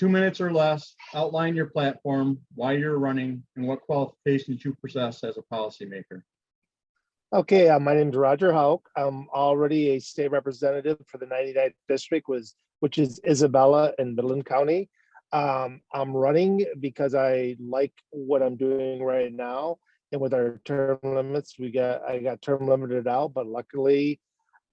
2 minutes or less, outline your platform, why you're running, and what qualifications you possess as a policymaker. Okay, my name is Roger Hauck. I'm already a state representative for the 99th district, which is Isabella and Midland County. I'm running because I like what I'm doing right now. And with our term limits, I got term limited out, but luckily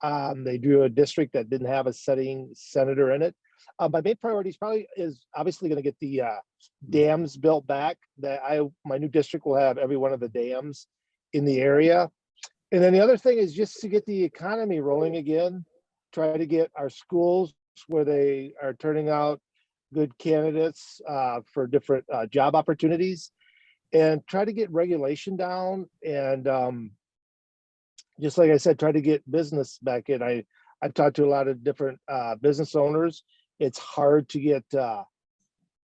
they drew a district that didn't have a sitting senator in it. My main priorities probably is obviously going to get the dams built back. My new district will have every one of the dams in the area. And then the other thing is just to get the economy rolling again, try to get our schools where they are turning out good candidates for different job opportunities, and try to get regulation down. And just like I said, try to get business back in. I've talked to a lot of different business owners. It's hard to get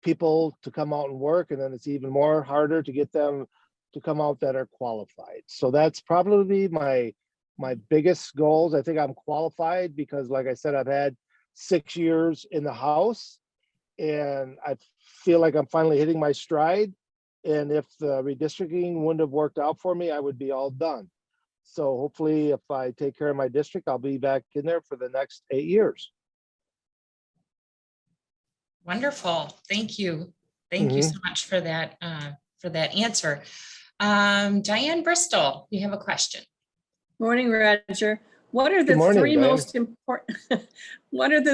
people to come out and work, and then it's even more harder to get them to come out that are qualified. So that's probably my biggest goals. I think I'm qualified because, like I said, I've had 6 years in the House, and I feel like I'm finally hitting my stride. And if the redistricting wouldn't have worked out for me, I would be all done. So hopefully, if I take care of my district, I'll be back in there for the next 8 years. Wonderful. Thank you. Thank you so much for that answer. Diane Bristol, you have a question. Morning, Roger. What are the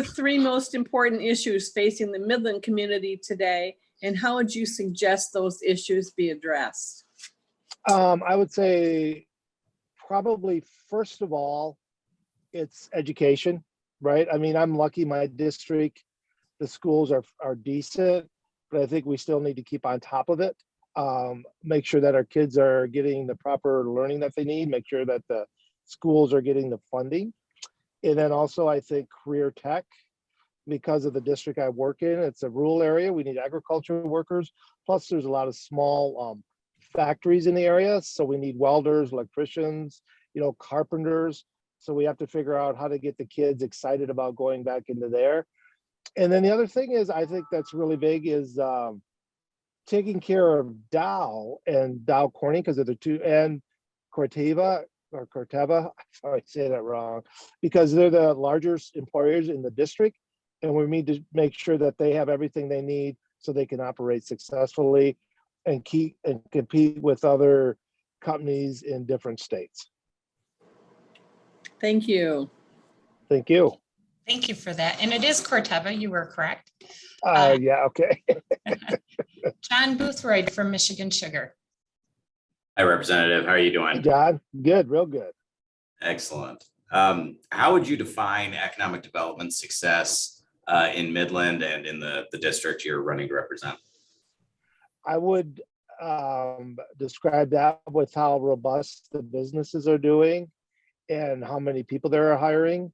three most important issues facing the Midland community today, and how would you suggest those issues be addressed? I would say probably first of all, it's education, right? I mean, I'm lucky my district, the schools are decent, but I think we still need to keep on top of it. Make sure that our kids are getting the proper learning that they need, make sure that the schools are getting the funding. And then also I think career tech, because of the district I work in, it's a rural area. We need agriculture workers. Plus there's a lot of small factories in the area. So we need welders, electricians, carpenters. So we have to figure out how to get the kids excited about going back into there. And then the other thing is, I think that's really big is taking care of Dow and Dow Corning, because they're the two, and Corteva, I probably say that wrong, because they're the largest employers in the district. And we need to make sure that they have everything they need so they can operate successfully and compete with other companies in different states. Thank you. Thank you. Thank you for that. And it is Corteva, you were correct. Yeah, okay. John Boothroyd from Michigan Sugar. Hi, Representative. How are you doing? Hey, John, good, real good. Excellent. How would you define economic development success in Midland and in the district you're running to represent? I would describe that with how robust the businesses are doing and how many people they're hiring.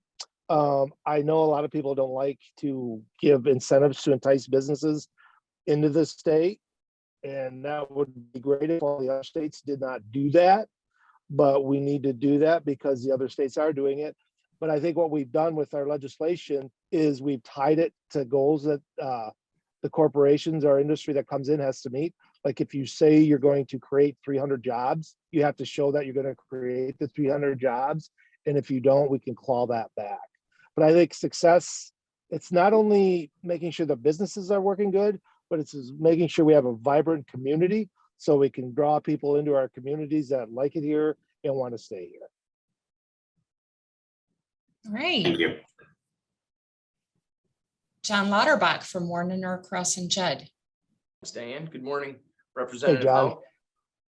I know a lot of people don't like to give incentives to entice businesses into the state, and that would be great if all the other states did not do that, but we need to do that because the other states are doing it. But I think what we've done with our legislation is we've tied it to goals that the corporations or industry that comes in has to meet. Like if you say you're going to create 300 jobs, you have to show that you're going to create the 300 jobs. And if you don't, we can claw that back. But I think success, it's not only making sure the businesses are working good, but it's making sure we have a vibrant community so we can draw people into our communities that like it here and want to stay here. All right. Thank you. Jon Lauderbach from Warren, Norcross Judd. Thanks, Diane. Good morning, Representative Hauck.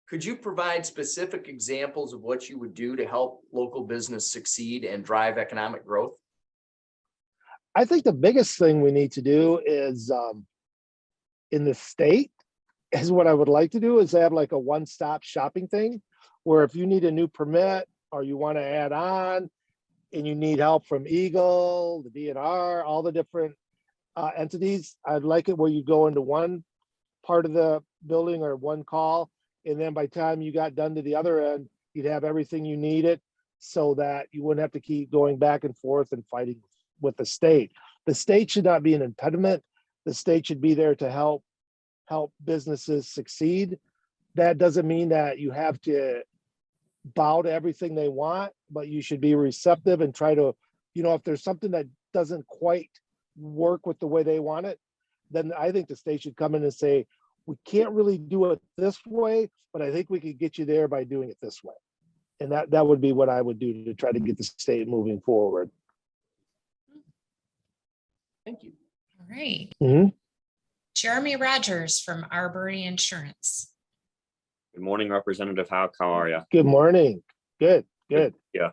Could you provide specific examples of what you would do to help local business succeed and drive economic growth? I think the biggest thing we need to do is in the state is what I would like to do is have like a one-stop shopping thing where if you need a new permit or you want to add on and you need help from Eagle, the DNR, all the different entities, I'd like it where you go into one part of the building or one call. And then by the time you got done to the other end, you'd have everything you needed so that you wouldn't have to keep going back and forth and fighting with the state. The state should not be an impediment. the state should be there to help businesses succeed. That doesn't mean that you have to bow to everything they want, but you should be receptive and try to, if there's something that doesn't quite work with the way they want it, then I think the state should come in and say, we can't really do it this way, but I think we could get you there by doing it this way. And that would be what I would do to try to get the state moving forward. Thank you. All right. Mhm. Jeremy Rodgers from Arbury Insurance. Good morning, Representative Hauck. How are you? Good morning. Good. Yeah.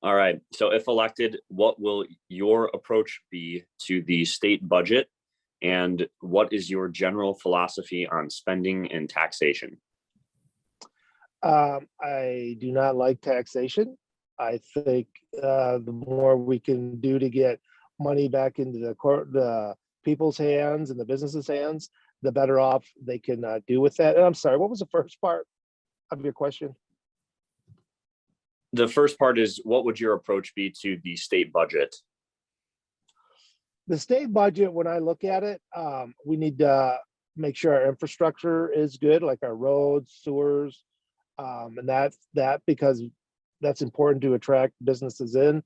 All right. So if elected, what will your approach be to the state budget? And what is your general philosophy on spending and taxation? I do not like taxation. I think the more we can do to get money back into the people's hands and the businesses' hands, the better off they can do with that. And I'm sorry, what was the first part of your question? The first part is, what would your approach be to the state budget? The state budget, when I look at it, we need to make sure our infrastructure is good, like our roads, sewers, and that because that's important to attract businesses in.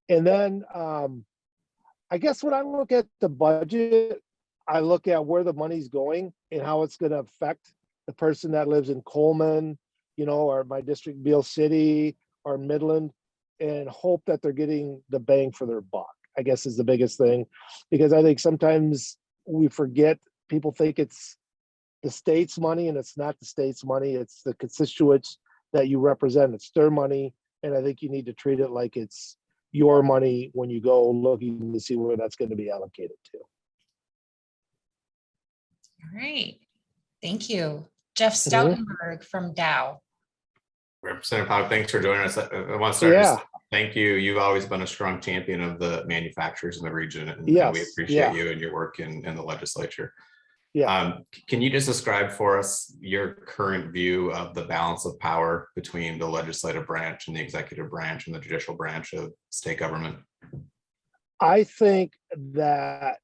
And then I guess when I look at the budget, I look at where the money's going and how it's going to affect the person that lives in Coleman, or my district, Beale City or Midland, and hope that they're getting the bang for their buck, I guess is the biggest thing. Because I think sometimes we forget, people think it's the state's money, and it's not the state's money. It's the constituents that you represent. It's their money. And I think you need to treat it like it's your money when you go looking to see where that's going to be allocated to. All right. Thank you. Jeff Stoutenburg from Dow. Representative Hauck, thanks for joining us. I want to start. Yeah. Just thank you. You've always been a strong champion of the manufacturers in the region, and Yes, we appreciate yeah. you and your work in the legislature. Yeah. Can you just describe for us your current view of the balance of power between the legislative branch and the executive branch and the judicial branch of state government? I think that,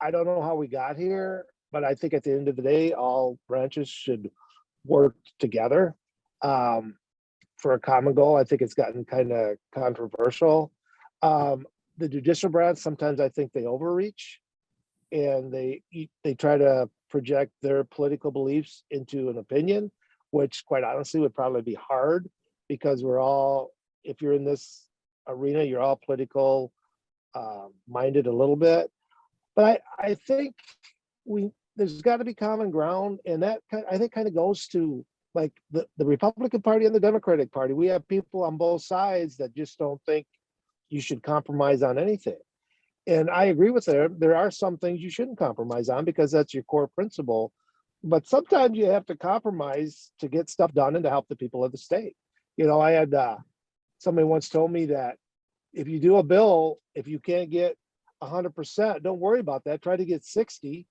I don't know how we got here, but I think at the end of the day, all branches should work together for a common goal. I think it's gotten kind of controversial. The judicial branch, sometimes I think they overreach, and they try to project their political beliefs into an opinion, which quite honestly would probably be hard, because we're all, if you're in this arena, you're all political minded a little bit. But I think there's got to be common ground, and that I think kind of goes to like the Republican Party and the Democratic Party. We have people on both sides that just don't think you should compromise on anything. And I agree with them. There are some things you shouldn't compromise on because that's your core principle. But sometimes you have to compromise to get stuff done and to help the people of the state. I had somebody once told me that if you do a bill, if you can't get 100%, don't worry about that. Try to get 60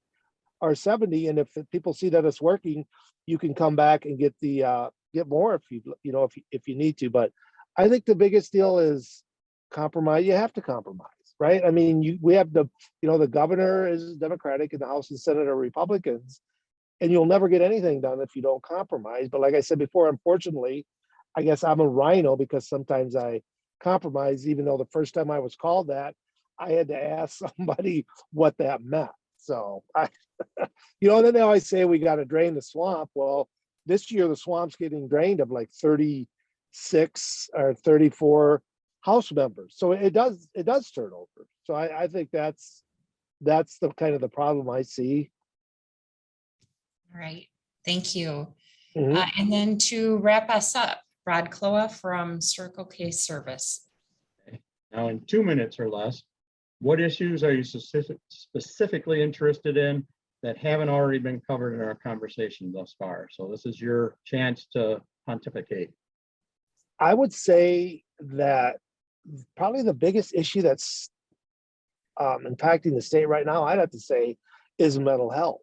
or 70. And if people see that it's working, you can come back and get more if you need to. But I think the biggest deal is compromise. You have to compromise. Right. I mean, we have the governor is Democratic and the House and Senate are Republicans, and you'll never get anything done if you don't compromise. But like I said before, unfortunately, I guess I'm a rhino because sometimes I compromise, even though the first time I was called that, I had to ask somebody what that meant. So and then they always say we got to drain the swamp. Well, this year the swamp's getting drained of like 36 or 34 House members. So it does turn over. So I think that's the kind of the problem I see. All right. Thank you. Mhm. And then to wrap us up, Rod Kloha from Circle K Service. Now, in 2 minutes or less, what issues are you specifically interested in that haven't already been covered in our conversation thus far? So this is your chance to pontificate. I would say that probably the biggest issue that's impacting the state right now, I'd have to say, is mental health.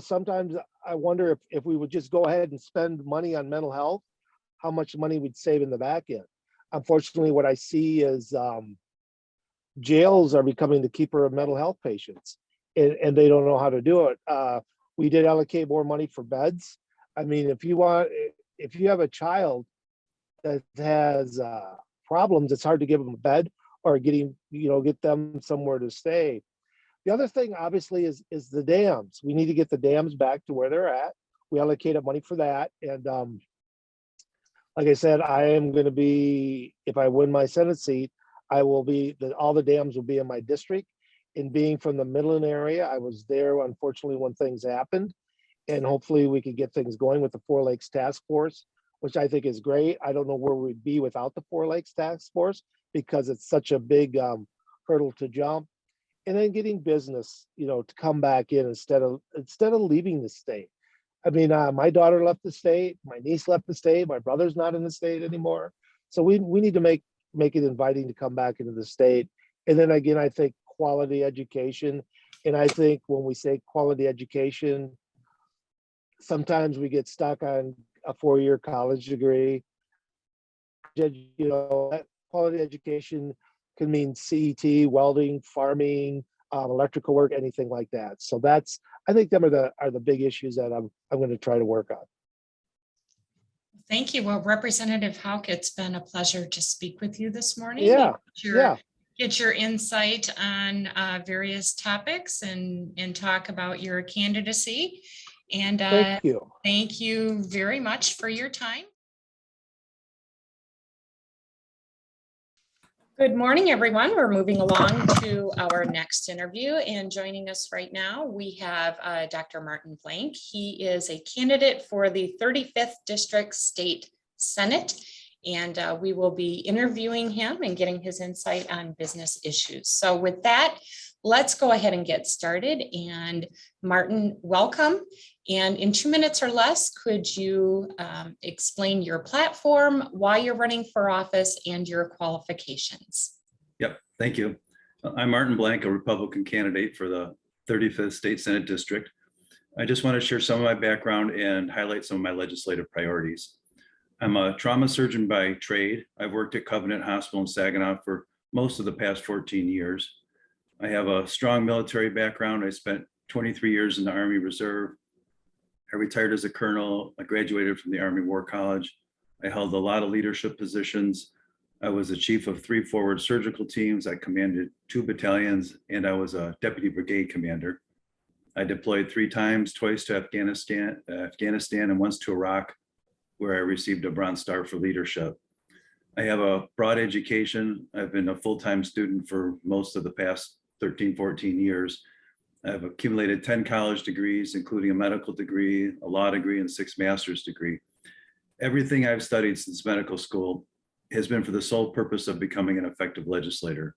Sometimes I wonder if we would just go ahead and spend money on mental health, how much money we'd save in the back end. Unfortunately, what I see is jails are becoming the keeper of mental health patients. and they don't know how to do it. We did allocate more money for beds. I mean, if you have a child that has problems, it's hard to give them a bed or get them somewhere to stay. The other thing, obviously, is the dams. We need to get the dams back to where they're at. We allocated money for that. And like I said, I am going to be, if I win my Senate seat, all the dams will be in my district. And being from the Midland area, I was there, unfortunately, when things happened. And hopefully we could get things going with the Four Lakes Task Force, which I think is great. I don't know where we'd be without the Four Lakes Task Force because it's such a big hurdle to jump. And then getting business, to come back in instead of leaving the state. I mean, my daughter left the state, my niece left the state, my brother's not in the state anymore. So we need to make it inviting to come back into the state. And then again, I think quality education. And I think when we say quality education, sometimes we get stuck on a 4-year college degree. That quality education can mean CET, welding, farming, electrical work, anything like that. So I think them are the big issues that I'm going to try to work on. Thank you. Well, Representative Hauck, it's been a pleasure to speak with you this morning. Yeah, Get your insight on various topics and talk about your candidacy. And thank you. Thank you very much for your time. Good morning, everyone. We're moving along to our next interview, and joining us right now, we have Dr. Martin Blank. He is a candidate for the 35th District State Senate, and we will be interviewing him and getting his insight on business issues. So with that, let's go ahead and get started. And Martin, welcome. And in 2 minutes or less, could you explain your platform, why you're running for office, and your qualifications? Yep, thank you. I'm Martin Blank, a Republican candidate for the 35th State Senate District. I just want to share some of my background and highlight some of my legislative priorities. I'm a trauma surgeon by trade. I've worked at Covenant Hospital in Saginaw for most of the past 14 years. I have a strong military background. I spent 23 years in the Army Reserve. I retired as a colonel. I graduated from the Army War College. I held a lot of leadership positions. I was the chief of 3 forward surgical teams. I commanded 2 battalions, and I was a deputy brigade commander. I deployed 3 times, twice to Afghanistan and once to Iraq, where I received a Bronze Star for leadership. I have a broad education. I've been a full-time student for most of the past 13, 14 years. I've accumulated 10 college degrees, including a medical degree, a law degree, and 6 master's degree. Everything I've studied since medical school has been for the sole purpose of becoming an effective legislator.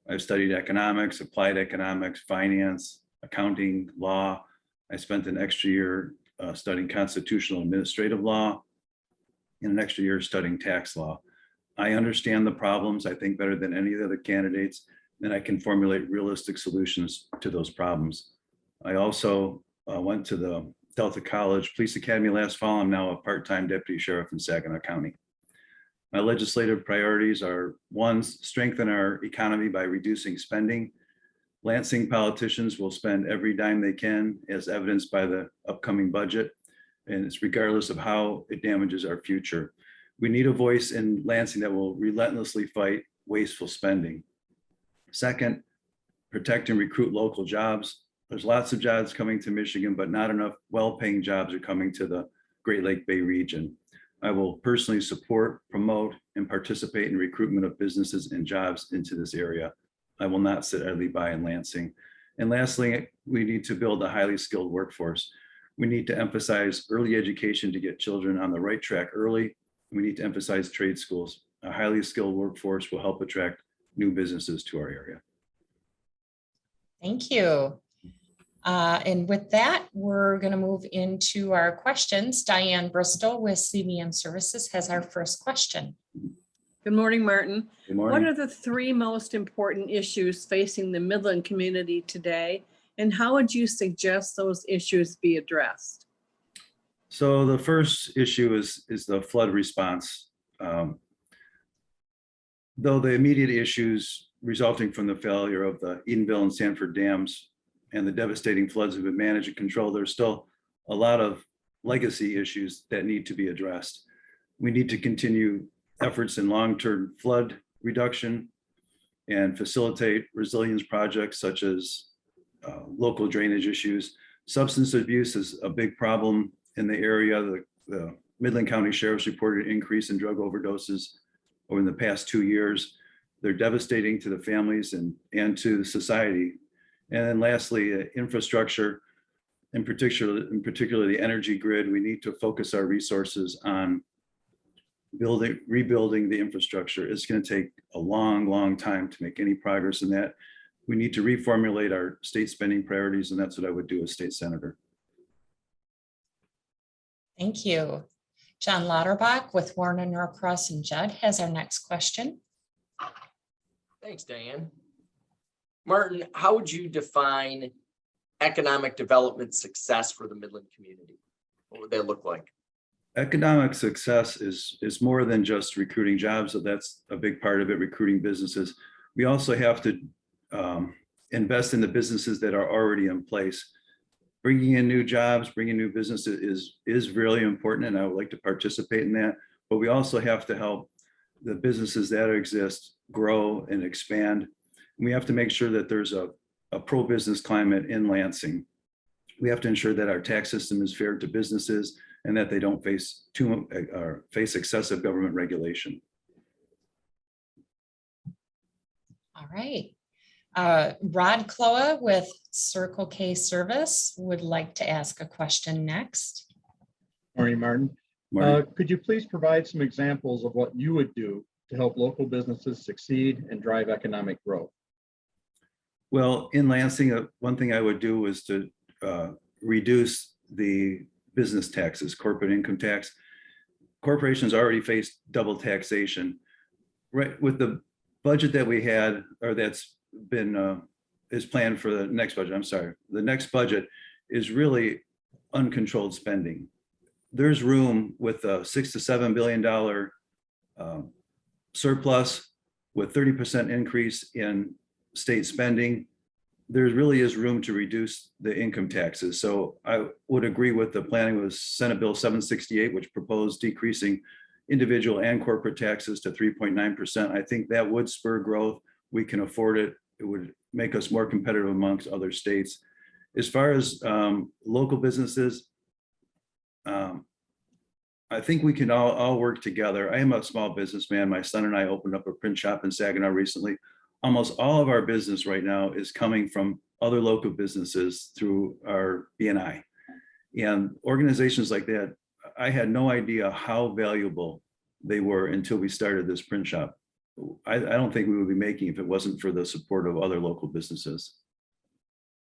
I've studied economics, applied economics, finance, accounting, law. I spent an extra year studying constitutional administrative law and an extra year studying tax law. I understand the problems, I think, better than any of the other candidates, and I can formulate realistic solutions to those problems. I also went to the Delta College Police Academy last fall. I'm now a part-time deputy sheriff in Saginaw County. My legislative priorities are: 1, strengthen our economy by reducing spending. Lansing politicians will spend every dime they can, as evidenced by the upcoming budget, and it's regardless of how it damages our future. We need a voice in Lansing that will relentlessly fight wasteful spending. 2, protect and recruit local jobs. There's lots of jobs coming to Michigan, but not enough well-paying jobs are coming to the Great Lake Bay region. I will personally support, promote, and participate in recruitment of businesses and jobs into this area. I will not sit idly by in Lansing. And lastly, we need to build a highly skilled workforce. We need to emphasize early education to get children on the right track early. We need to emphasize trade schools. A highly skilled workforce will help attract new businesses to our area. Thank you. And with that, we're going to move into our questions. Diane Bristol with CBM Services has our first question. Good morning, Martin. Good morning. What are the 3 most important issues facing the Midland community today, and how would you suggest those issues be addressed? So the first issue is the flood response. Though the immediate issues resulting from the failure of the Edenville and Sanford dams and the devastating floods have been managed and controlled, there's still a lot of legacy issues that need to be addressed. We need to continue efforts in long-term flood reduction and facilitate resilience projects such as local drainage issues. Substance abuse is a big problem in the area. The Midland County Sheriff's reported an increase in drug overdoses over the past 2 years. They're devastating to the families and to the society. And then lastly, infrastructure, in particular the energy grid. We need to focus our resources on rebuilding the infrastructure. It's going to take a long time to make any progress in that. We need to reformulate our state spending priorities, and that's what I would do as state senator. Thank you. Jon Lauderbach with Warren, Norcross and Judd has our next question. Thanks, Diane. Martin, how would you define economic development success for the Midland community? What would that look like? Economic success is more than just recruiting jobs. So that's a big part of it, recruiting businesses. We also have to invest in the businesses that are already in place. Bringing in new jobs, bringing new businesses is really important, and I would like to participate in that. But we also have to help the businesses that exist grow and expand. We have to make sure that there's a pro-business climate in Lansing. We have to ensure that our tax system is fair to businesses and that they don't face excessive government regulation. All right. Rod Kloha with Circle K Service would like to ask a question next. Morning, Martin. Could you please provide some examples of what you would do to help local businesses succeed and drive economic growth? Well, in Lansing, one thing I would do is to reduce the business taxes, corporate income tax. Corporations already face double taxation. Right, with the budget that we had, or that's been is planned for the next budget. I'm sorry, the next budget is really uncontrolled spending. There's room with a $6 to $7 billion surplus with 30% increase in state spending. There really is room to reduce the income taxes. So I would agree with the planning with Senate Bill 768, which proposed decreasing individual and corporate taxes to 3.9%. I think that would spur growth. We can afford it. It would make us more competitive amongst other states. As far as local businesses, I think we can all work together. I am a small businessman. My son and I opened up a print shop in Saginaw recently. Almost all of our business right now is coming from other local businesses through our BNI. And organizations like that, I had no idea how valuable they were until we started this print shop. I don't think we would be making if it wasn't for the support of other local businesses.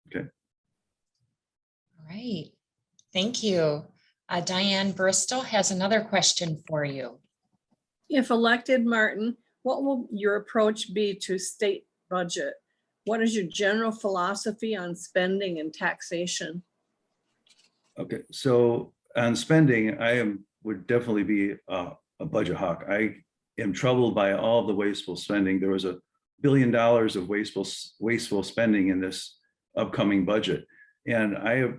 Okay. All right. Thank you. Diane Bristol has another question for you. If elected, Martin, what will your approach be to state budget? What is your general philosophy on spending and taxation? Okay, so on spending, would definitely be a budget hawk. I am troubled by all of the wasteful spending. There was $1 billion of wasteful spending in this upcoming budget. And I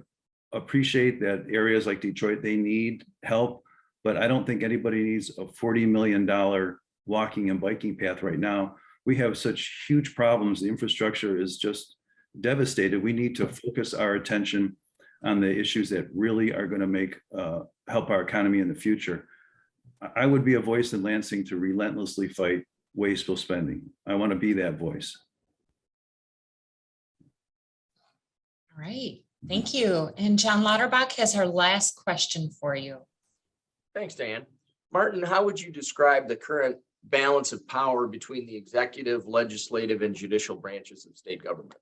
appreciate that areas like Detroit, they need help, but I don't think anybody needs a $40 million walking and biking path right now. We have such huge problems. The infrastructure is just devastated. We need to focus our attention on the issues that really are going to make help our economy in the future. I would be a voice in Lansing to relentlessly fight wasteful spending. I want to be that voice. All right, thank you. And Jon Lauderbach has our last question for you. Thanks, Dan. Martin, how would you describe the current balance of power between the executive, legislative, and judicial branches of state government?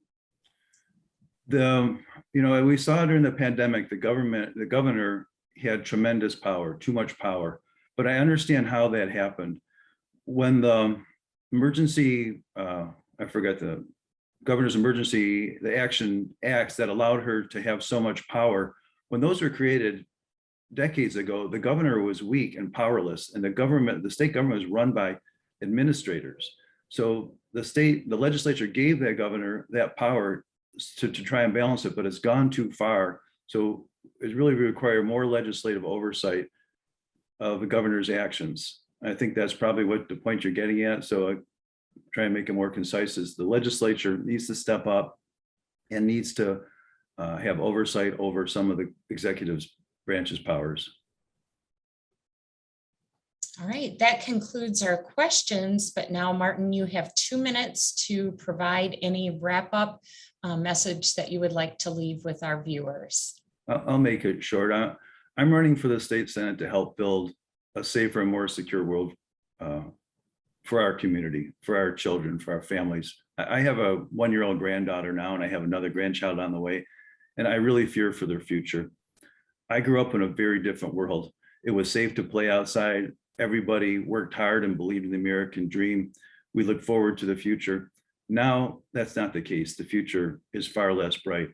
We saw during the pandemic, the governor had tremendous power, too much power, but I understand how that happened. When the emergency, I forgot the governor's emergency, the action acts that allowed her to have so much power, when those were created decades ago, the governor was weak and powerless, and the state government was run by administrators. So the legislature gave that governor that power to try and balance it, but it's gone too far. So it really require more legislative oversight of the governor's actions. I think that's probably what the point you're getting at. So I try and make it more concise, is the legislature needs to step up and needs to have oversight over some of the executive branch's powers. All right, that concludes our questions, but now Martin, you have 2 minutes to provide any wrap-up message that you would like to leave with our viewers. I'll make it short. I'm running for the state Senate to help build a safer and more secure world for our community, for our children, for our families. I have a 1-year-old granddaughter now, and I have another grandchild on the way, and I really fear for their future. I grew up in a very different world. It was safe to play outside. Everybody worked hard and believed in the American dream. We look forward to the future. Now, that's not the case. The future is far less bright.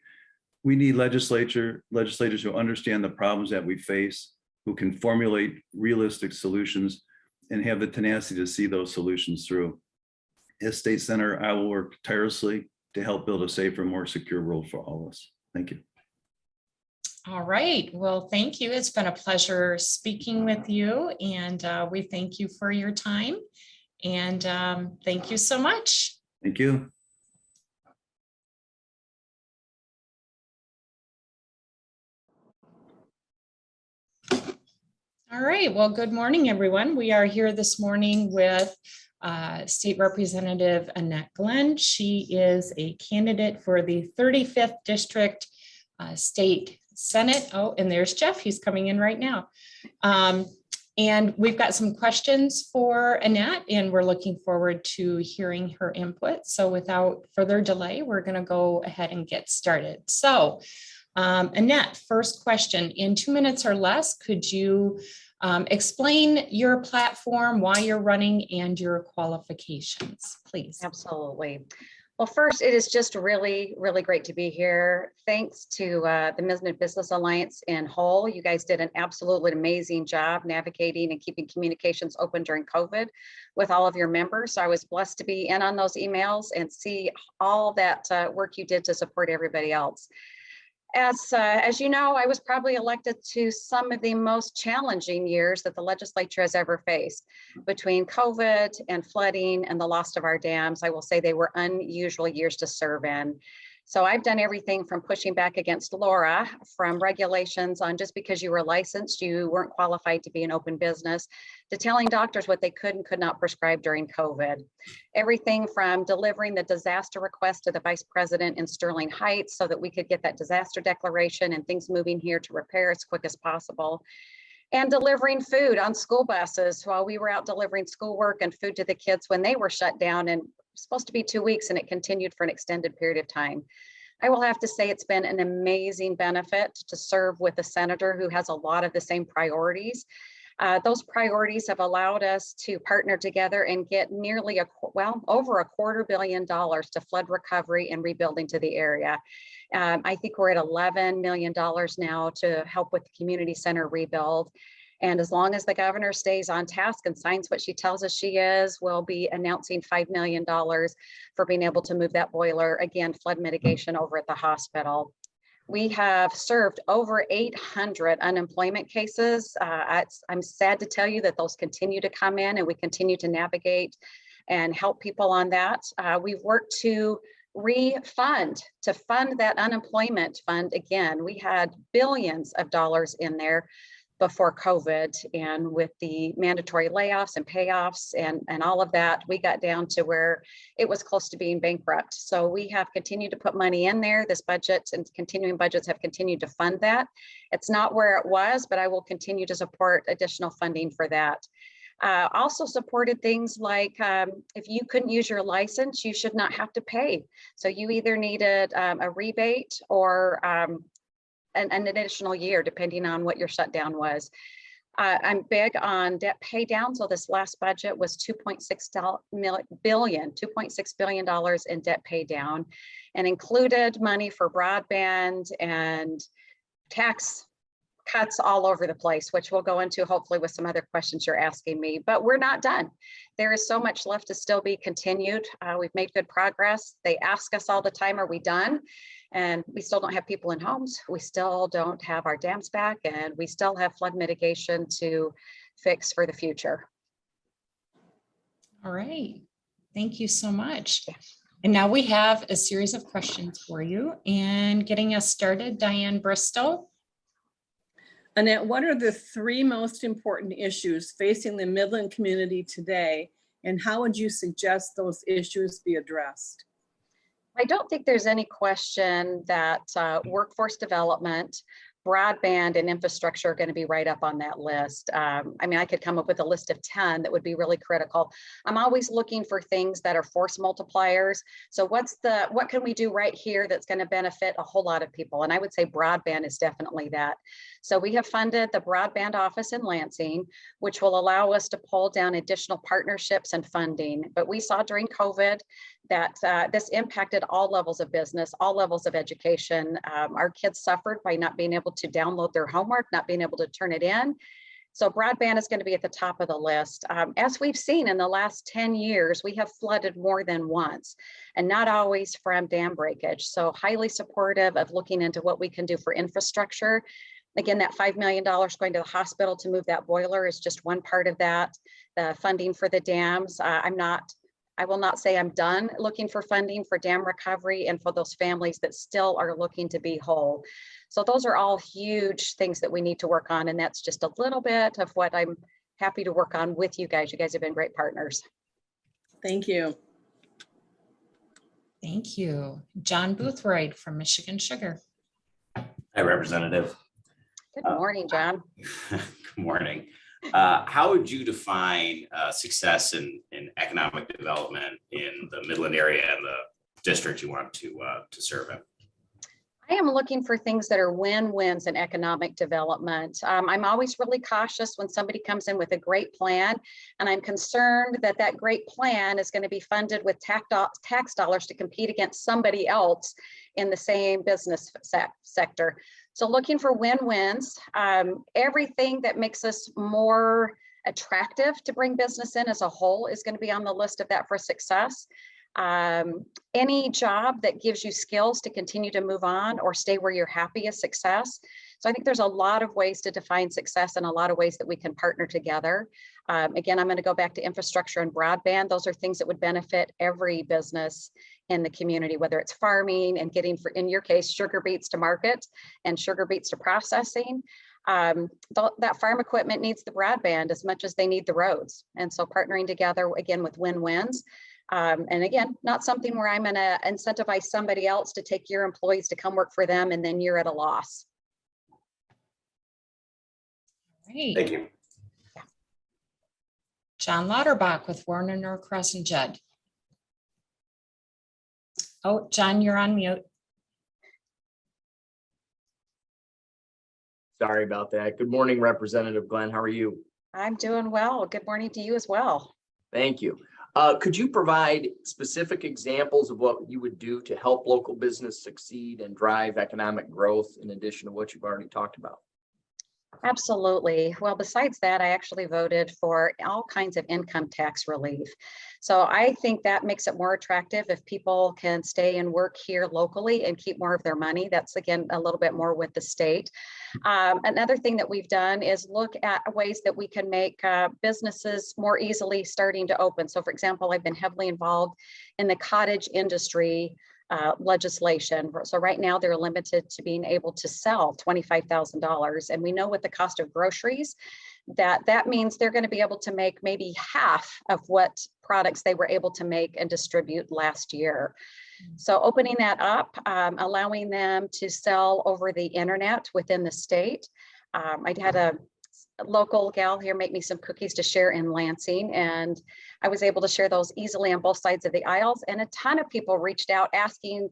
We need legislators who understand the problems that we face, who can formulate realistic solutions and have the tenacity to see those solutions through. As state senator, I will work tirelessly to help build a safer, more secure world for all of us. Thank you. All right, well, thank you. It's been a pleasure speaking with you, and we thank you for your time. And thank you so much. Thank you. All right, well, good morning, everyone. We are here this morning with State Representative Annette Glenn. She is a candidate for the 35th District State Senate. Oh, and there's Jeff. He's coming in right now. And we've got some questions for Annette, and we're looking forward to hearing her input. So without further delay, we're going to go ahead and get started. So Annette, first question, in 2 minutes or less, could you explain your platform, why you're running, and your qualifications, please? Absolutely. Well, first, it is just really, really great to be here. Thanks to the Midland Business Alliance in Hull. You guys did an absolutely amazing job navigating and keeping communications open during COVID with all of your members. So I was blessed to be in on those emails and see all that work you did to support everybody else. As you know, I was probably elected to some of the most challenging years that the legislature has ever faced. Between COVID and flooding and the loss of our dams, I will say they were unusual years to serve in. So I've done everything from pushing back against Laura, from regulations on just because you were licensed, you weren't qualified to be an open business, to telling doctors what they could and could not prescribe during COVID. Everything from delivering the disaster request to the vice president in Sterling Heights so that we could get that disaster declaration and things moving here to repair as quick as possible. And delivering food on school buses while we were out delivering schoolwork and food to the kids when they were shut down, and supposed to be 2 weeks, and it continued for an extended period of time. I will have to say it's been an amazing benefit to serve with a senator who has a lot of the same priorities. Those priorities have allowed us to partner together and get nearly over $250 million to flood recovery and rebuilding to the area. I think we're at $11 million now to help with the community center rebuild. And as long as the governor stays on task and signs what she tells us she is, we'll be announcing $5 million for being able to move that boiler, again, flood mitigation over at the hospital. We have served over 800 unemployment cases. I'm sad to tell you that those continue to come in, and we continue to navigate and help people on that. We've worked to fund that unemployment fund again. We had billions of dollars in there before COVID, and with the mandatory layoffs and payoffs and all of that, we got down to where it was close to being bankrupt. So we have continued to put money in there. This budget and continuing budgets have continued to fund that. It's not where it was, but I will continue to support additional funding for that. Also supported things like if you couldn't use your license, you should not have to pay. So you either needed a rebate or an additional year, depending on what your shutdown was. I'm big on debt pay down. So this last budget was $2.6 billion in debt pay down, and included money for broadband and tax cuts all over the place, which we'll go into hopefully with some other questions you're asking me, but we're not done. There is so much left to still be continued. We've made good progress. They ask us all the time, are we done? And we still don't have people in homes. We still don't have our dams back, and we still have flood mitigation to fix for the future. All right. Thank you so much. And now we have a series of questions for you. And getting us started, Diane Bristol. Annette, what are the 3 most important issues facing the Midland community today, and how would you suggest those issues be addressed? I don't think there's any question that workforce development, broadband, and infrastructure are going to be right up on that list. I mean, I could come up with a list of 10 that would be really critical. I'm always looking for things that are force multipliers. So what can we do right here that's going to benefit a whole lot of people? And I would say broadband is definitely that. So we have funded the broadband office in Lansing, which will allow us to pull down additional partnerships and funding. But we saw during COVID that this impacted all levels of business, all levels of education. Our kids suffered by not being able to download their homework, not being able to turn it in. So broadband is going to be at the top of the list. As we've seen in the last 10 years, we have flooded more than once, and not always from dam breakage. So highly supportive of looking into what we can do for infrastructure. Again, that $5 million going to the hospital to move that boiler is just one part of that. The funding for the dams, I will not say I'm done looking for funding for dam recovery and for those families that still are looking to be whole. So those are all huge things that we need to work on. And that's just a little bit of what I'm happy to work on with you guys. You guys have been great partners. Thank you. Thank you. John Boothroyd from Michigan Sugar. Hi, Representative. Good morning, John. Good morning. How would you define success in economic development in the Midland area and the district you want to serve in? I am looking for things that are win-wins in economic development. I'm always really cautious when somebody comes in with a great plan, and I'm concerned that that great plan is going to be funded with tax dollars to compete against somebody else in the same business sector. So looking for win-wins, everything that makes us more attractive to bring business in as a whole is going to be on the list of that for success. Any job that gives you skills to continue to move on or stay where you're happy is success. So I think there's a lot of ways to define success and a lot of ways that we can partner together. Again, I'm going to go back to infrastructure and broadband. Those are things that would benefit every business in the community, whether it's farming and getting, in your case, sugar beets to market and sugar beets to processing. That farm equipment needs the broadband as much as they need the roads. And so partnering together, again, with win-wins. And again, not something where I'm going to incentivize somebody else to take your employees to come work for them and then you're at a loss. Great. Thank you. Jon Lauderbach with Warner, Norcross, and Judd. Oh, John, you're on mute. Sorry about that. Good morning, Representative Glenn. How are you? I'm doing well. Good morning to you as well. Thank you. Could you provide specific examples of what you would do to help local business succeed and drive economic growth in addition to what you've already talked about? Absolutely. Well, besides that, I actually voted for all kinds of income tax relief. So I think that makes it more attractive if people can stay and work here locally and keep more of their money. That's, again, a little bit more with the state. Another thing that we've done is look at ways that we can make businesses more easily starting to open. So, for example, I've been heavily involved in the cottage industry legislation. So right now they're limited to being able to sell $25,000. And we know with the cost of groceries, that means they're going to be able to make maybe half of what products they were able to make and distribute last year. So opening that up, allowing them to sell over the internet within the state. I had a local gal here make me some cookies to share in Lansing, and I was able to share those easily on both sides of the aisles, and a ton of people reached out asking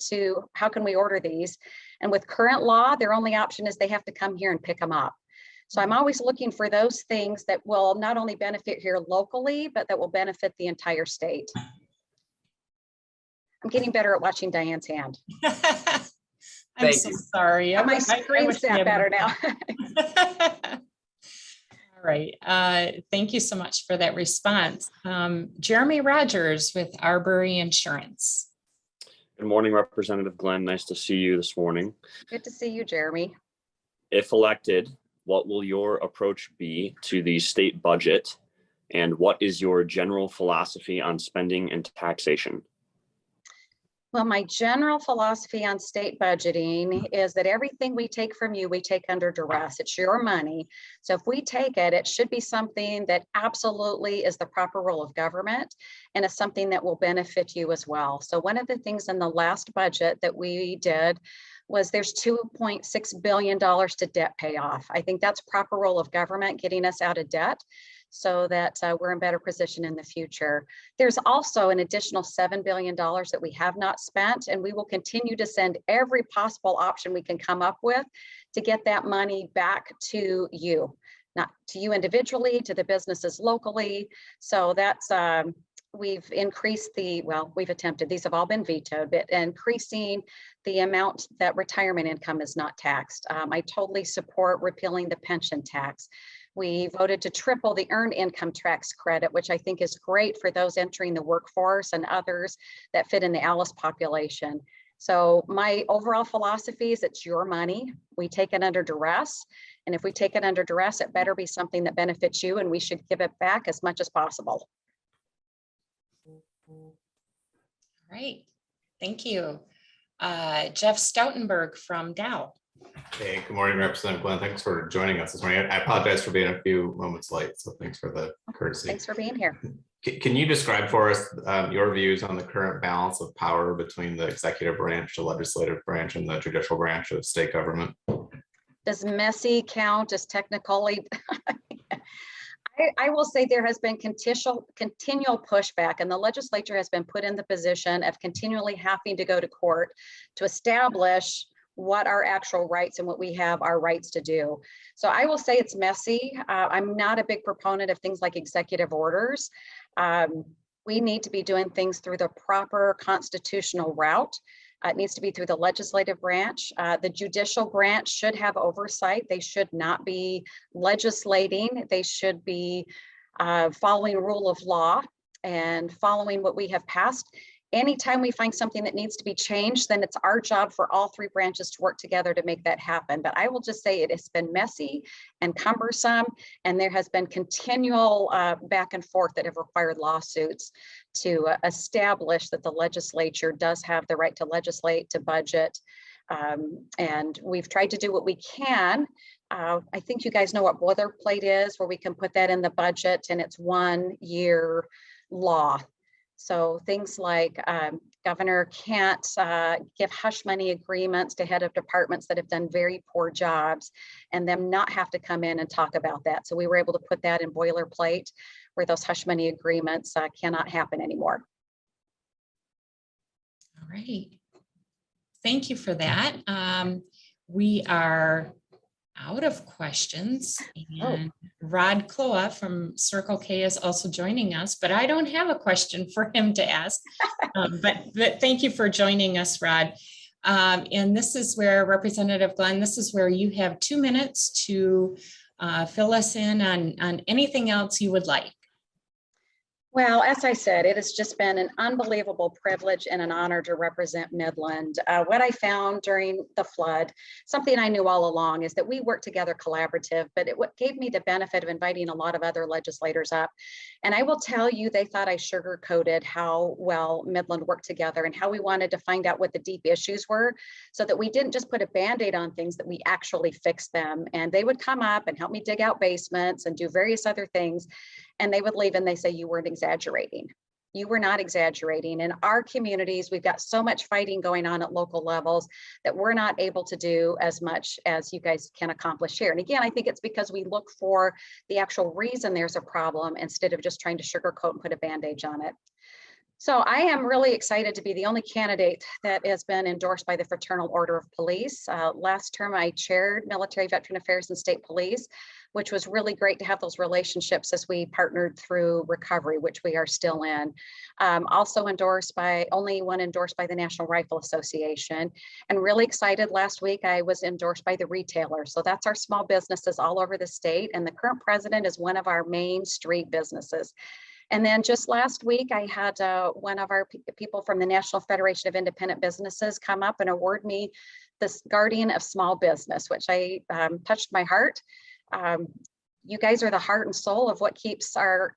how can we order these? And with current law, their only option is they have to come here and pick them up. So I'm always looking for those things that will not only benefit here locally, but that will benefit the entire state. I'm getting better at watching Diane's hand. I'm Thank so you. sorry. My wish- screen's wish we that had better more now. time. All right. Thank you so much for that response. Jeremy Rodgers with Arbury Insurance. Good morning, Representative Glenn. Nice to see you this morning. Good to see you, Jeremy. If elected, what will your approach be to the state budget? And what is your general philosophy on spending and taxation? Well, my general philosophy on state budgeting is that everything we take from you, we take under duress. It's your money. So if we take it, it should be something that absolutely is the proper role of government and is something that will benefit you as well. So one of the things in the last budget that we did was there's $2.6 billion to debt payoff. I think that's proper role of government, getting us out of debt so that we're in better position in the future. There's also an additional $7 billion that we have not spent, and we will continue to send every possible option we can come up with to get that money back to you, not to you individually, to the businesses locally. So that's, we've increased we've attempted, these have all been vetoed, but increasing the amount that retirement income is not taxed. I totally support repealing the pension tax. We voted to triple the earned income tax credit, which I think is great for those entering the workforce and others that fit in the ALICE population. So my overall philosophy is it's your money. We take it under duress. And if we take it under duress, it better be something that benefits you, and we should give it back as much as possible. All right. Thank you. Jeff Stoutenburg from Dow. Hey, good morning, Representative Glenn. Thanks for joining us this morning. I apologize for being a few moments late, so thanks for the courtesy. Thanks for being here. Can you describe for us your views on the current balance of power between the executive branch, the legislative branch, and the judicial branch of state government? Does messy count as technically? I will say there has been continual pushback, and the legislature has been put in the position of continually having to go to court to establish what our actual rights and what we have our rights to do. So I will say it's messy. I'm not a big proponent of things like executive orders. We need to be doing things through the proper constitutional route. It needs to be through the legislative branch. The judicial branch should have oversight. They should not be legislating. They should be following rule of law and following what we have passed. Anytime we find something that needs to be changed, then it's our job for all three branches to work together to make that happen. But I will just say it has been messy and cumbersome, and there has been continual back and forth that have required lawsuits to establish that the legislature does have the right to legislate, to budget. And we've tried to do what we can. I think you guys know what boilerplate is, where we can put that in the budget and it's 1 year law. So things like governor can't give hush money agreements to head of departments that have done very poor jobs and them not have to come in and talk about that. So we were able to put that in boilerplate where those hush money agreements cannot happen anymore. All right. Thank you for that. We are out of questions, and Rod Kloha from Circle K is also joining us, but I don't have a question for him to ask. But thank you for joining us, Rod. And this is where, Representative Glenn, this is where you have 2 minutes to fill us in on anything else you would like. Well, as I said, it has just been an unbelievable privilege and an honor to represent Midland. What I found during the flood, something I knew all along, is that we work together collaborative, but what gave me the benefit of inviting a lot of other legislators up. And I will tell you, they thought I sugarcoated how well Midland worked together and how we wanted to find out what the deep issues were so that we didn't just put a Band-Aid on things, that we actually fixed them. And they would come up and help me dig out basements and do various other things. And they would leave and they say, you weren't exaggerating. You were not exaggerating. In our communities, we've got so much fighting going on at local levels that we're not able to do as much as you guys can accomplish here. And again, I think it's because we look for the actual reason there's a problem instead of just trying to sugarcoat and put a Band-Aid on it. So I am really excited to be the only candidate that has been endorsed by the Fraternal Order of Police. Last term, I chaired Military Veteran Affairs and State Police, which was really great to have those relationships as we partnered through recovery, which we are still in. Also endorsed by, only one endorsed by the National Rifle Association, and really excited. Last week, I was endorsed by the retailer. So that's our small businesses all over the state. And the current president is one of our main street businesses. And then just last week, I had one of our people from the National Federation of Independent Businesses come up and award me this Guardian of Small Business, which I touched my heart. You guys are the heart and soul of what keeps our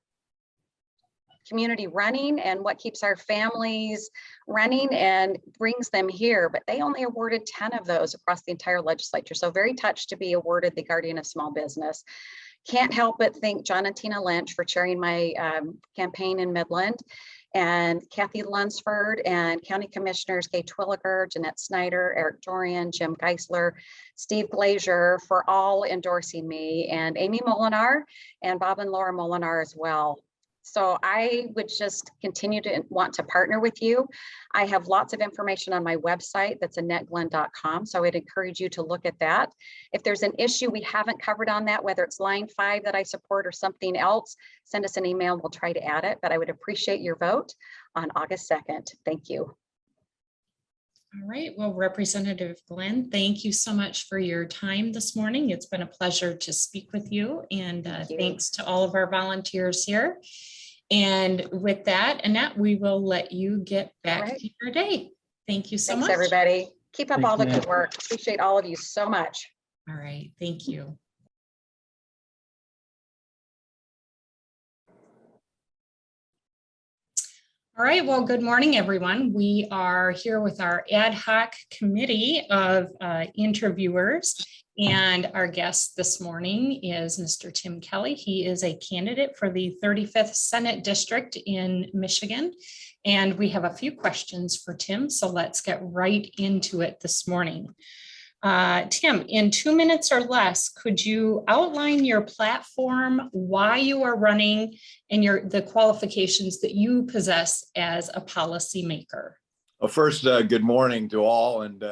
community running and what keeps our families running and brings them here. But they only awarded 10 of those across the entire legislature. So very touched to be awarded the Guardian of Small Business. Can't help but thank John and Tina Lynch for chairing my campaign in Midland, and Kathy Lunsford and County Commissioners Kay Twilliger, Jeanette Snyder, Eric Dorian, Jim Geisler, Steve Glazier for all endorsing me, and Amy Molinar and Bob and Laura Molinar as well. So I would just continue to want to partner with you. I have lots of information on my website that's AnnetteGlenn.com. So I would encourage you to look at that. If there's an issue we haven't covered on that, whether it's line 5 that I support or something else, send us an email and we'll try to add it. But I would appreciate your vote on August 2nd. Thank you. All right, well, Representative Glenn, thank you so much for your time this morning. It's been a pleasure to speak with you, and thanks to all of our volunteers here. And with that, Annette, we will let you get back to your day. Thank you so much. Thanks, everybody. Keep up Thanks, all the Annette. good work. Appreciate all of you so much. All right, thank you. All right, well, good morning, everyone. We are here with our ad hoc committee of interviewers, and our guest this morning is Mr. Tim Kelly. He is a candidate for the 35th Senate District in Michigan, and we have a few questions for Tim, so let's get right into it this morning. Tim, in 2 minutes or less, could you outline your platform, why you are running, and the qualifications that you possess as a policymaker? Well, first, good morning to all, and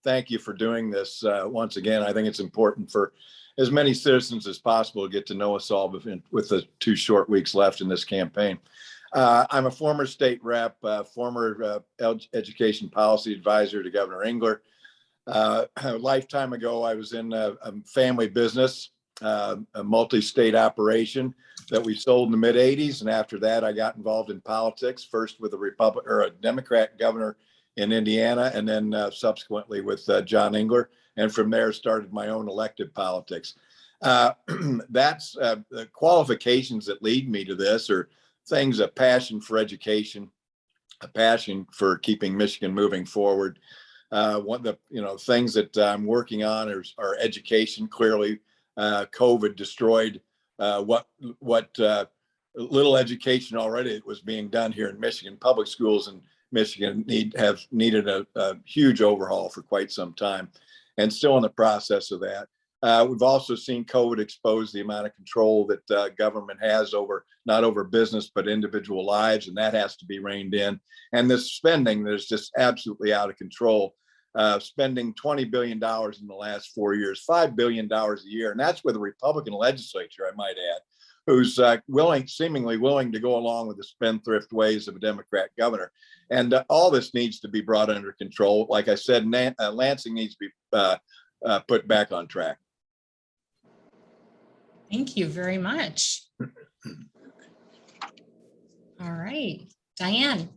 thank you for doing this once again. I think it's important for as many citizens as possible to get to know us all with the 2 short weeks left in this campaign. I'm a former state rep, former education policy advisor to Governor Engler. A lifetime ago, I was in a family business, a multi-state operation that we sold in the mid 80s. And after that, I got involved in politics, first with a Democrat governor in Indiana, and then subsequently with John Engler. And from there started my own elected politics. That's the qualifications that lead me to this are things, a passion for education, a passion for keeping Michigan moving forward. One of the things that I'm working on are education. Clearly, COVID destroyed what little education already was being done here in Michigan. Public schools in Michigan have needed a huge overhaul for quite some time, and still in the process of that. We've also seen COVID expose the amount of control that government has over, not over business, but individual lives, and that has to be reined in. And this spending that is just absolutely out of control. Spending $20 billion in the last 4 years, $5 billion a year. And that's with a Republican legislature, I might add, who's seemingly willing to go along with the spendthrift ways of a Democrat governor. And all this needs to be brought under control. Like I said, Lansing needs to be put back on track. Thank you very much. All right, Diane.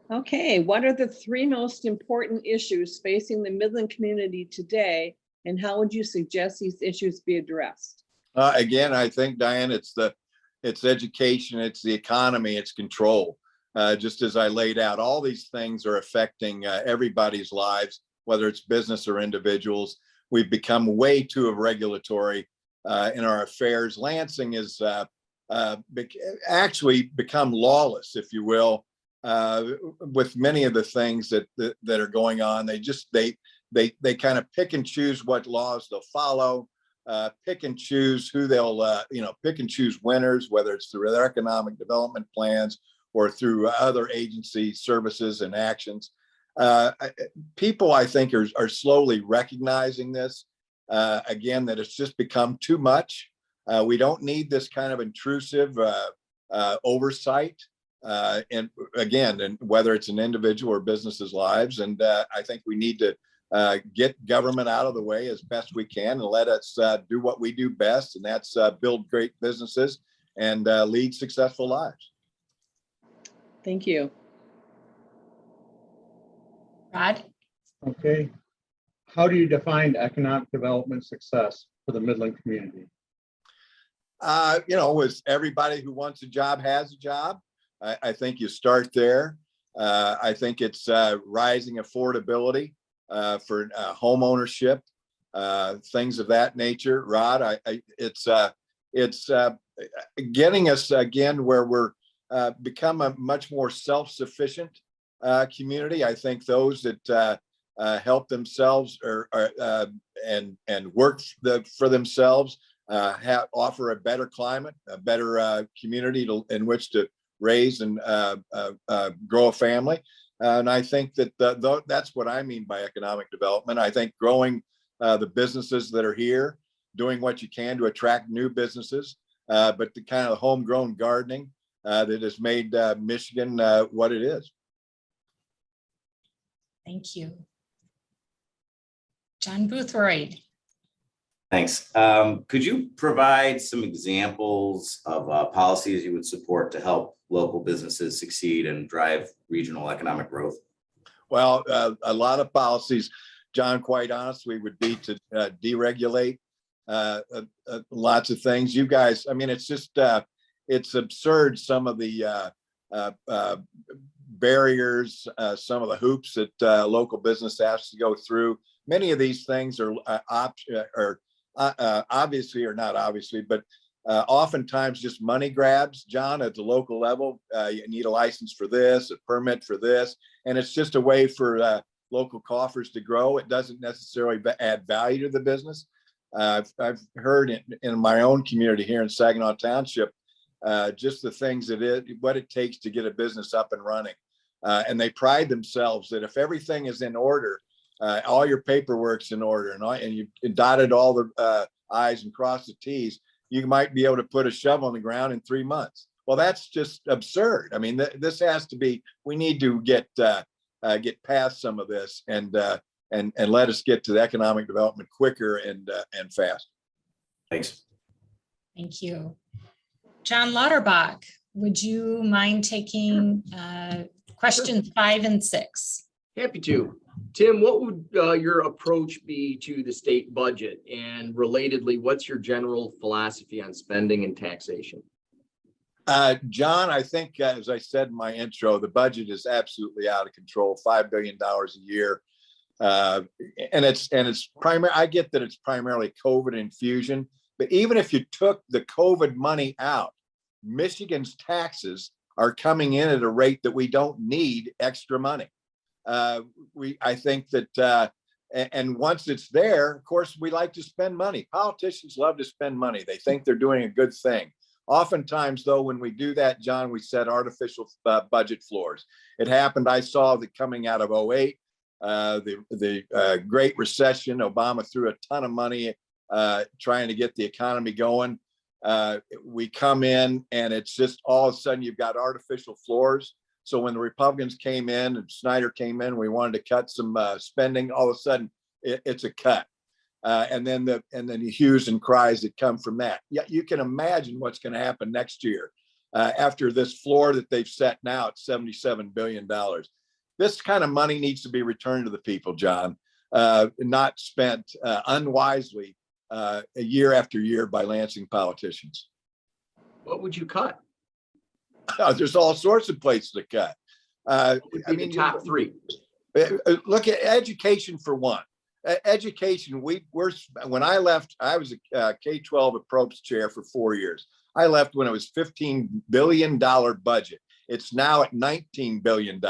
Okay, what are the 3 most important issues facing the Midland community today, and how would you suggest these issues be addressed? Again, I think, Diane, it's education, it's the economy, it's control. Just as I laid out, all these things are affecting everybody's lives, whether it's business or individuals. We've become way too regulatory in our affairs. Lansing is actually become lawless, if you will. With many of the things that are going on, they kind of pick and choose what laws they'll follow, pick and choose who they'll pick and choose winners, whether it's through their economic development plans or through other agency services and actions. People, I think, are slowly recognizing this, again, that it's just become too much. We don't need this kind of intrusive oversight. And again, and whether it's an individual or business's lives. And I think we need to get government out of the way as best we can and let us do what we do best. And that's build great businesses and lead successful lives. Thank you. Rod? Okay. How do you define economic development success for the Midland community? With everybody who wants a job has a job. I think you start there. I think it's rising affordability for home ownership, things of that nature. Rod, it's getting us again where we're become a much more self-sufficient community. I think those that help themselves and work for themselves offer a better climate, a better community in which to raise and grow a family. And I think that that's what I mean by economic development. I think growing the businesses that are here, doing what you can to attract new businesses, but the kind of homegrown gardening that has made Michigan what it is. Thank you. John Boothroyd. Thanks. Could you provide some examples of policies you would support to help local businesses succeed and drive regional economic growth? Well, a lot of policies, John, quite honestly, would be to deregulate lots of things. You guys, I mean, it's just, it's absurd, some of the barriers, some of the hoops that local business has to go through. Many of these things are obviously, or not obviously, but oftentimes just money grabs, John, at the local level. You need a license for this, a permit for this, and it's just a way for local coffers to grow. It doesn't necessarily add value to the business. I've heard in my own community here in Saginaw Township, just the things what it takes to get a business up and running. And they pride themselves that if everything is in order, all your paperwork's in order, and you dotted all the I's and crossed the T's, you might be able to put a shovel in the ground in 3 months. Well, that's just absurd. I mean, this has to be. We need to get past some of this and let us get to the economic development quicker and fast. Thanks. Thank you. Jon Lauderbach, would you mind taking questions 5 and 6? Happy to. Tim, what would your approach be to the state budget? And relatedly, what's your general philosophy on spending and taxation? John, I think, as I said in my intro, the budget is absolutely out of control, $5 billion a year. And it's primary. I get that it's primarily COVID infusion, but even if you took the COVID money out, Michigan's taxes are coming in at a rate that we don't need extra money. I think that, and once it's there, of course, we like to spend money. Politicians love to spend money. They think they're doing a good thing. Oftentimes, though, when we do that, John, we set artificial budget floors. It happened. I saw that coming out of 2008, the Great Recession. Obama threw a ton of money trying to get the economy going. We come in, and it's just all of a sudden you've got artificial floors. So when the Republicans came in and Snyder came in, we wanted to cut some spending. All of a sudden, it's a cut, and then the hues and cries that come from that. Yeah, you can imagine what's going to happen next year after this floor that they've set now at $77 billion. This kind of money needs to be returned to the people, John, not spent unwisely year after year by Lansing politicians. What would you cut? There's all sorts of places to cut. I mean, the top 3. Look at education for one. Education. When I left, I was a K-12 approach chair for 4 years. I left when it was $15 billion budget. It's now at $19 billion,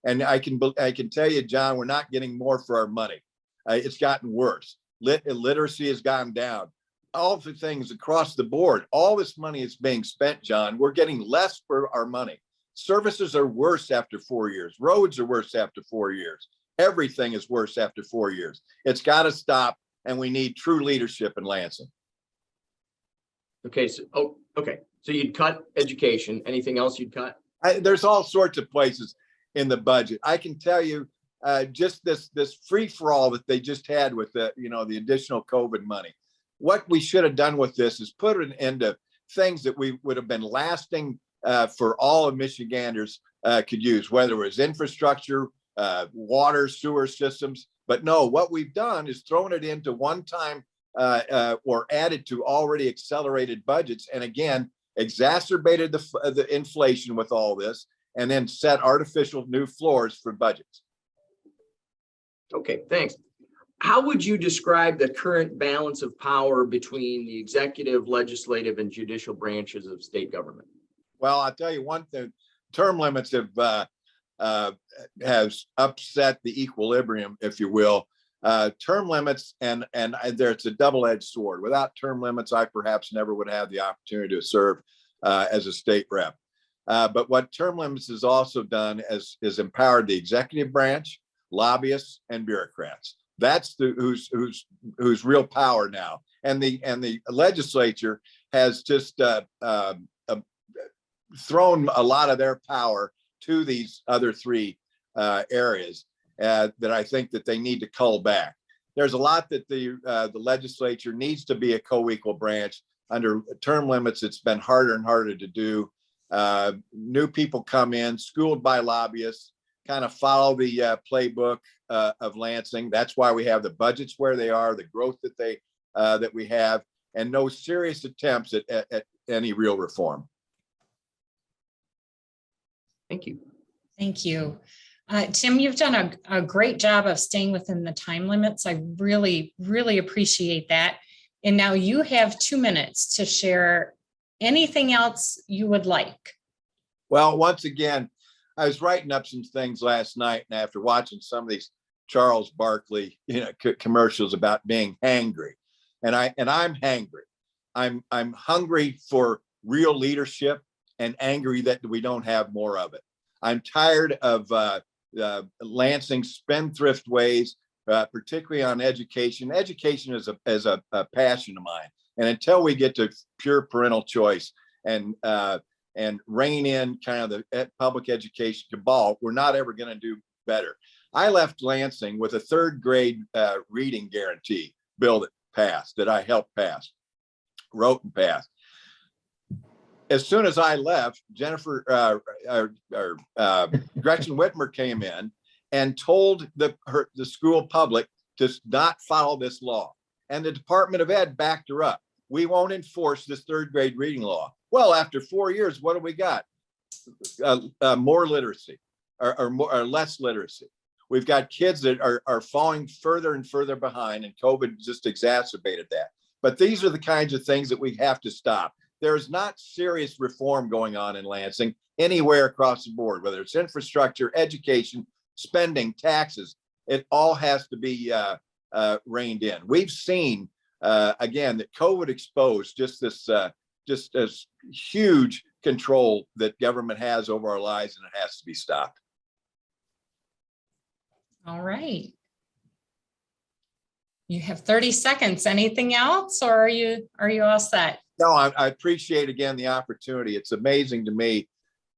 and I can tell you, John, we're not getting more for our money. It's gotten worse. Literacy has gone down. All of the things across the board, all this money is being spent, John. We're getting less for our money. Services are worse after 4 years. Roads are worse after 4 years. Everything is worse after 4 years. It's got to stop, and we need true leadership in Lansing. Okay, so, okay. So you'd cut education. Anything else you'd cut? There's all sorts of places in the budget. I can tell you, just this free for all that they just had with the the additional COVID money. What we should have done with this is put an end to things that we would have been lasting for all of Michiganders could use, whether it was infrastructure, water, sewer systems. But no, what we've done is thrown it into one time or added to already accelerated budgets, and again exacerbated the inflation with all this, and then set artificial new floors for budgets. Okay, thanks. How would you describe the current balance of power between the executive, legislative, and judicial branches of state government? Well, I'll tell you one thing: term limits has upset the equilibrium, if you will. Term limits, and there's a double-edged sword. Without term limits, I perhaps never would have the opportunity to serve as a state rep. But what term limits has also done is empowered the executive branch, lobbyists, and bureaucrats. That's who's real power now. And the legislature has just thrown a lot of their power to these other three areas that I think that they need to cull back. There's a lot that the legislature needs to be a co-equal branch. Under term limits, it's been harder and harder to do. New people come in, schooled by lobbyists, kind of follow the playbook of Lansing. That's why we have the budgets where they are, the growth that we have, and no serious attempts at any real reform. Thank you. Thank you. Tim, you've done a great job of staying within the time limits. I really, really appreciate that. And now you have 2 minutes to share anything else you would like. Well, once again, I was writing up some things last night, and after watching some of these Charles Barkley commercials about being hangry, and I'm hangry. I'm hungry for real leadership and angry that we don't have more of it. I'm tired of Lansing spendthrift ways, particularly on education. Education is a passion of mine, and until we get to pure parental choice and rein in kind of the public education cabal, we're not ever going to do better. I left Lansing with a 3rd grade reading guarantee bill that passed, that I helped pass, wrote and passed. As soon as I left, Gretchen Whitmer came in and told the school public to not follow this law. And the Department of Ed backed her up. We won't enforce this 3rd grade reading law. Well, after 4 years, what do we got? More literacy or less literacy. We've got kids that are falling further and further behind, and COVID just exacerbated that. But these are the kinds of things that we have to stop. There's not serious reform going on in Lansing anywhere across the board, whether it's infrastructure, education, spending, taxes. It all has to be reined in. We've seen, again, that COVID exposed just this huge control that government has over our lives, and it has to be stopped. All right. You have 30 seconds. Anything else, or are you all set? No, I appreciate again the opportunity. It's amazing to me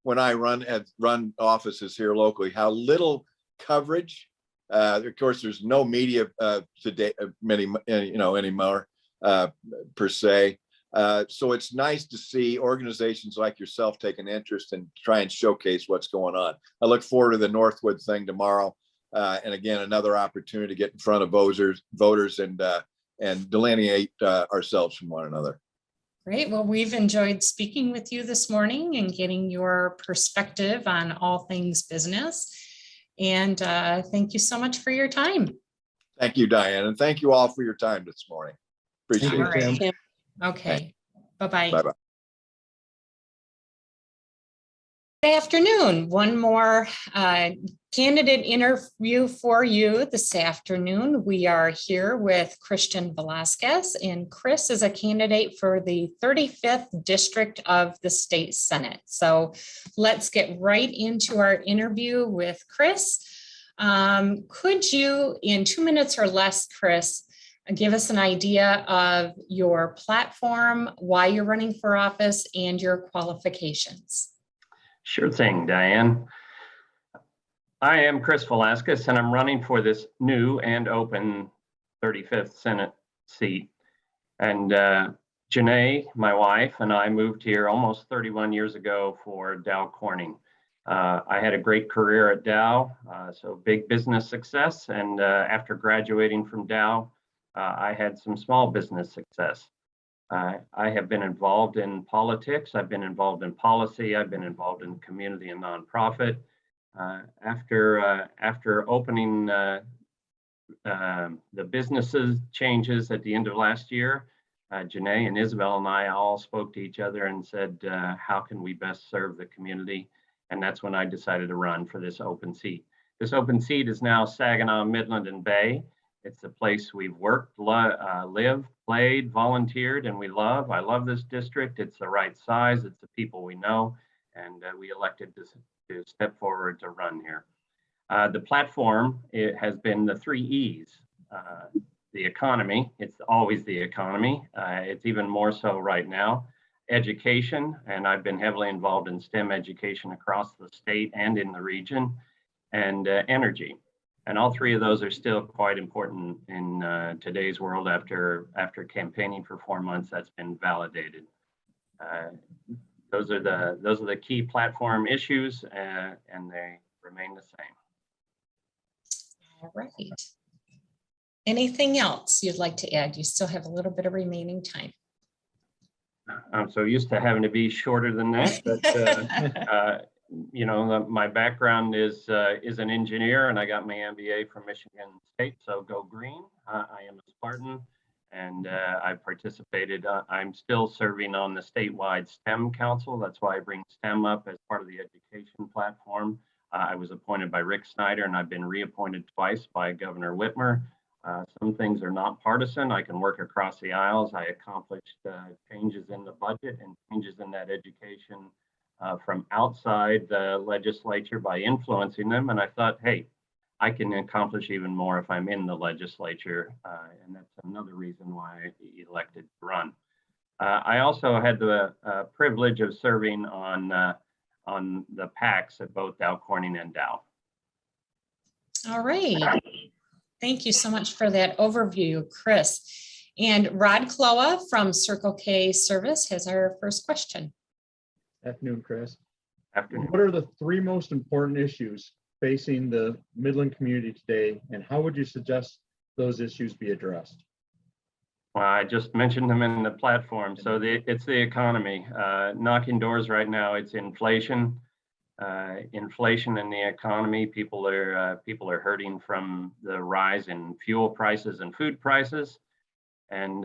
when I run offices here locally, how little coverage. Of course, there's no media today, anymore per se. So it's nice to see organizations like yourself take an interest and try and showcase what's going on. I look forward to the Northwood thing tomorrow. And again, another opportunity to get in front of voters and delineate ourselves from one another. Great. Well, we've enjoyed speaking with you this morning and getting your perspective on all things business. And thank you so much for your time. Thank you, Diane. And thank you all for your time this morning. Appreciate it. All right. Okay. Bye-bye. Bye-bye. Good afternoon. One more candidate interview for you this afternoon. We are here with Christian Velasquez, and Chris is a candidate for the 35th District of the State Senate. So let's get right into our interview with Chris. Could you, in 2 minutes or less, Chris, give us an idea of your platform, why you're running for office, and your qualifications? Sure thing, Diane. I am Chris Velasquez, and I'm running for this new and open 35th Senate seat. And Janae, my wife, and I moved here almost 31 years ago for Dow Corning. I had a great career at Dow, so big business success. And after graduating from Dow, I had some small business success. I have been involved in politics. I've been involved in policy. I've been involved in community and nonprofit. After opening the businesses changes at the end of last year, Janae and Isabel and I all spoke to each other and said, how can we best serve the community? And that's when I decided to run for this open seat. This open seat is now Saginaw, Midland, and Bay. It's the place we've worked, lived, played, volunteered, and we love. I love this district. It's the right size. It's the people we know, and we elected to step forward to run here. The platform, it has been the 3 E's. The economy, it's always the economy. It's even more so right now. Education, and I've been heavily involved in STEM education across the state and in the region, and energy. And all 3 of those are still quite important in today's world. After campaigning for 4 months, that's been validated. Those are the key platform issues, and they remain the same. All right. Anything else you'd like to add? You still have a little bit of remaining time. I'm so used to having to be shorter than that, but you know, my background is an engineer, and I got my MBA from Michigan State, so go green. I am a Spartan, and I participated. I'm still serving on the statewide STEM Council. That's why I bring STEM up as part of the education platform. I was appointed by Rick Snyder, and I've been reappointed twice by Governor Whitmer. Some things are not partisan. I can work across the aisles. I accomplished changes in the budget and changes in that education from outside the legislature by influencing them. And I thought, hey, I can accomplish even more if I'm in the legislature. And that's another reason why I elected to run. I also had the privilege of serving on the PACs at both Dow Corning and Dow. All right. Thank you so much for that overview, Chris. And Rod Kloha from Circle K Service has our first question. Afternoon, Chris. Afternoon. What are the 3 most important issues facing the Midland community today, and how would you suggest those issues be addressed? Well, I just mentioned them in the platform. So it's the economy. Knocking doors right now, it's inflation. Inflation in the economy. People are hurting from the rise in fuel prices and food prices. And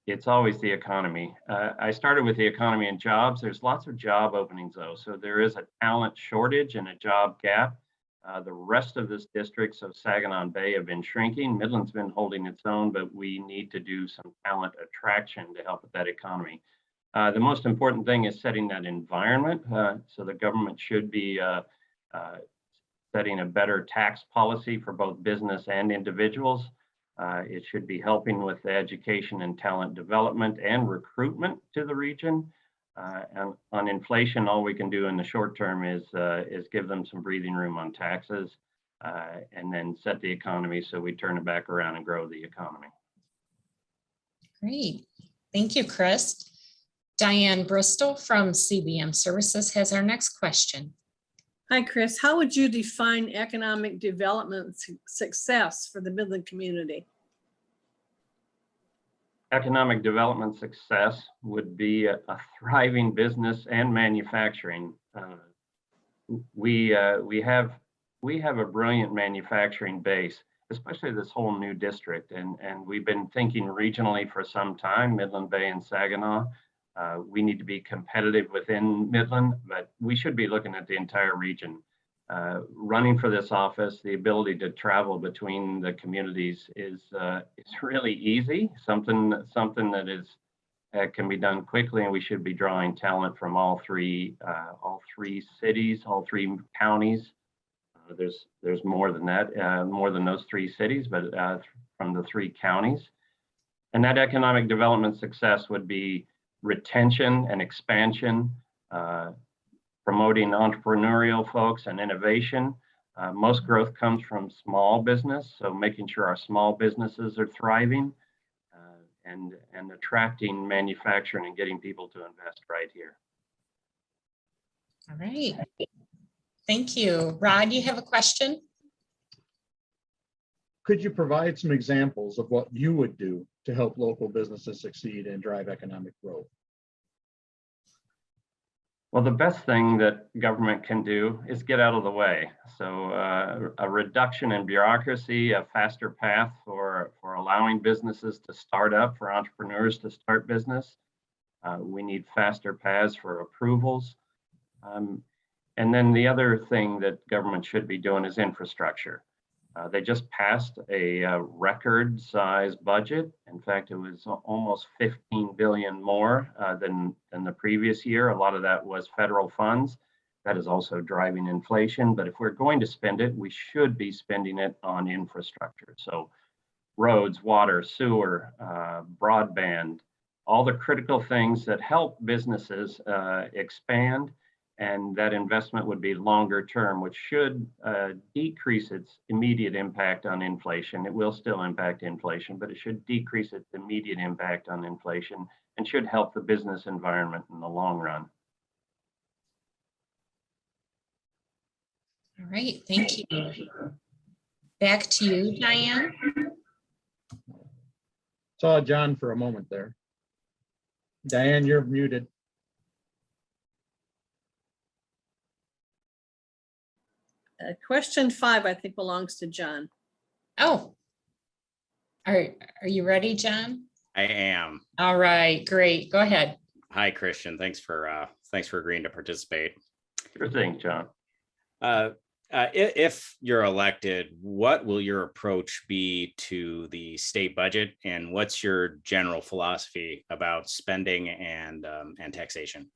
it's always the economy. I started with the economy and jobs. There's lots of job openings though. So there is a talent shortage and a job gap. The rest of this district, so Saginaw and Bay, have been shrinking. Midland's been holding its own, but we need to do some talent attraction to help with that economy. The most important thing is setting that environment. So the government should be setting a better tax policy for both business and individuals. It should be helping with the education and talent development and recruitment to the region. And on inflation, all we can do in the short term is give them some breathing room on taxes, and then set the economy so we turn it back around and grow the economy. Great. Thank you, Chris. Diane Bristol from CBM Services has our next question. Hi, Chris. How would you define economic development success for the Midland community? Economic development success would be a thriving business and manufacturing. We have a brilliant manufacturing base, especially this whole new district, and we've been thinking regionally for some time, Midland Bay and Saginaw. We need to be competitive within Midland, but we should be looking at the entire region. Running for this office, the ability to travel between the communities is really easy. Something that is can be done quickly, and we should be drawing talent from all three cities, all three counties. There's more than that, more than those three cities, but from the three counties. And that economic development success would be retention and expansion, promoting entrepreneurial folks and innovation. Most growth comes from small business, so making sure our small businesses are thriving, and attracting manufacturing and getting people to invest right here. All right. Thank you. Rod, you have a question? Could you provide some examples of what you would do to help local businesses succeed and drive economic growth? Well, the best thing that government can do is get out of the way. So a reduction in bureaucracy, a faster path for allowing businesses to start up, for entrepreneurs to start business. We need faster paths for approvals. And then the other thing that government should be doing is infrastructure. They just passed a record size budget. In fact, it was almost 15 billion more than the previous year. A lot of that was federal funds. That is also driving inflation. But if we're going to spend it, we should be spending it on infrastructure. So roads, water, sewer, broadband, all the critical things that help businesses expand. And that investment would be longer term, which should decrease its immediate impact on inflation. It will still impact inflation, but it should decrease its immediate impact on inflation and should help the business environment in the long run. All right, thank you. Back to you, Diane. Saw John for a moment there. Diane, you're muted. Question 5, I think, belongs to John. Oh, are you ready, John? I am. All right, great. Go ahead. Hi, Christian. Thanks for agreeing to participate. Sure thing, John. If you're elected, what will your approach be to the state budget, and what's your general philosophy about spending and taxation?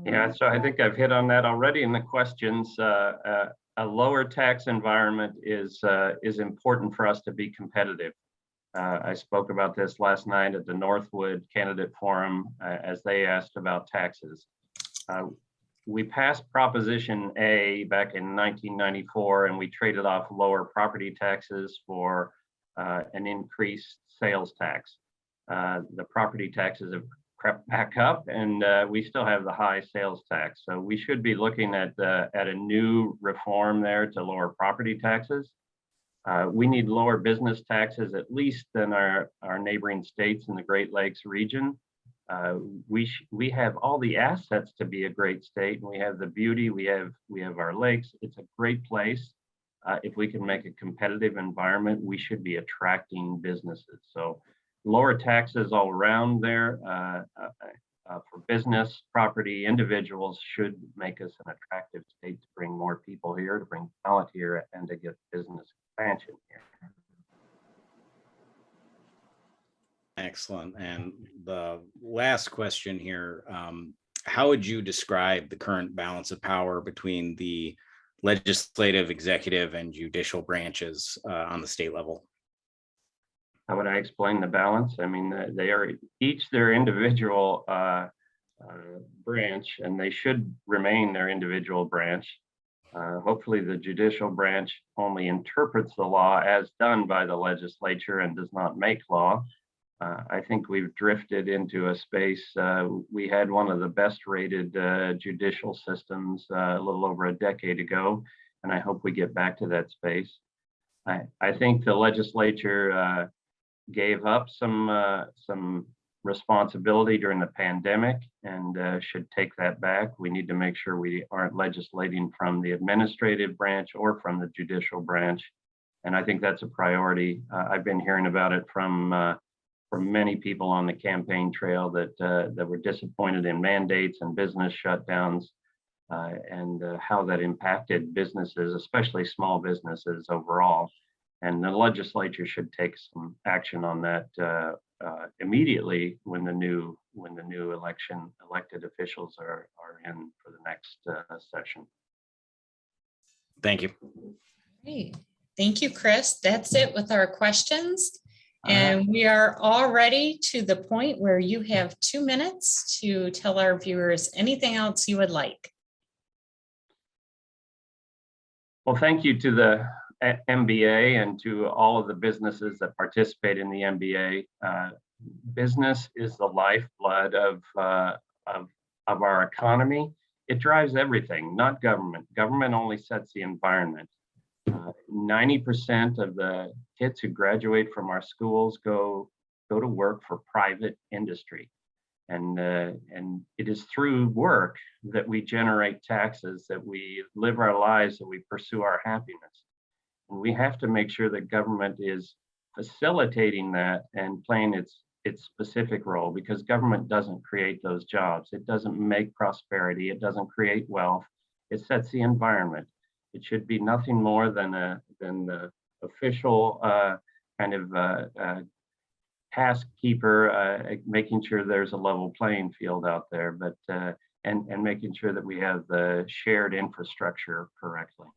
Yeah, so I think I've hit on that already in the questions. A lower tax environment is important for us to be competitive. I spoke about this last night at the Northwood Candidate Forum as they asked about taxes. We passed Proposition A back in 1994, and we traded off lower property taxes for an increased sales tax. The property taxes have crept back up, and we still have the high sales tax. So we should be looking at a new reform there to lower property taxes. We need lower business taxes, at least than our neighboring states in the Great Lakes region. We have all the assets to be a great state, and we have the beauty. We have our lakes. It's a great place. If we can make a competitive environment, we should be attracting businesses. So lower taxes all around there for business, property, individuals should make us an attractive state to bring more people here, to bring talent here, and to get business expansion here. Excellent. And the last question here, how would you describe the current balance of power between the legislative, executive, and judicial branches on the state level? How would I explain the balance? I mean, they are each their individual branch, and they should remain their individual branch. Hopefully the judicial branch only interprets the law as done by the legislature and does not make law. I think we've drifted into a space. We had one of the best rated judicial systems a little over a decade ago, and I hope we get back to that space. I think the legislature gave up some responsibility during the pandemic and should take that back. We need to make sure we aren't legislating from the administrative branch or from the judicial branch. And I think that's a priority. I've been hearing about it from many people on the campaign trail that were disappointed in mandates and business shutdowns, and how that impacted businesses, especially small businesses overall. And the legislature should take some action on that immediately when the new elected officials are in for the next session. Thank you. Great. Thank you, Chris. That's it with our questions. And we are already to the point where you have 2 minutes to tell our viewers anything else you would like. Well, thank you to the MBA and to all of the businesses that participate in the MBA. Business is the lifeblood of our economy. It drives everything, not government. Government only sets the environment. 90% of the kids who graduate from our schools go to work for private industry. And it is through work that we generate taxes, that we live our lives, that we pursue our happiness. And we have to make sure that government is facilitating that and playing its specific role, because government doesn't create those jobs. It doesn't make prosperity. It doesn't create wealth. It sets the environment. It should be nothing more than the official task keeper, making sure there's a level playing field out there, but and making sure that we have the shared infrastructure correctly.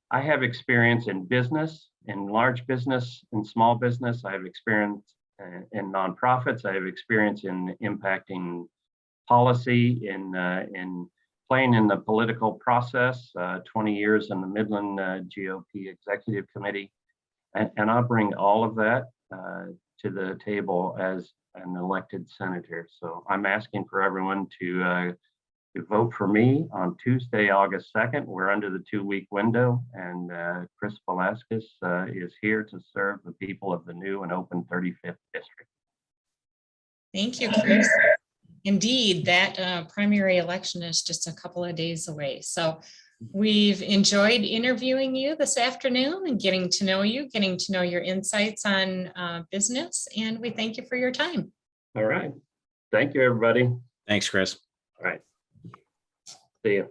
I have experience in business, in large business, in small business. I have experience in nonprofits. I have experience in impacting policy, in playing in the political process, 20 years in the Midland GOP Executive Committee. And I'll bring all of that to the table as an elected senator. So I'm asking for everyone to vote for me on Tuesday, August 2nd. We're under the 2-week window, and Chris Velasquez is here to serve the people of the new and open 35th district. Thank you, Chris. Indeed, that primary election is just a couple of days away. So we've enjoyed interviewing you this afternoon and getting to know you, getting to know your insights on business, and we thank you for your time. All right. Thank you, everybody. Thanks, Chris. All right. See you.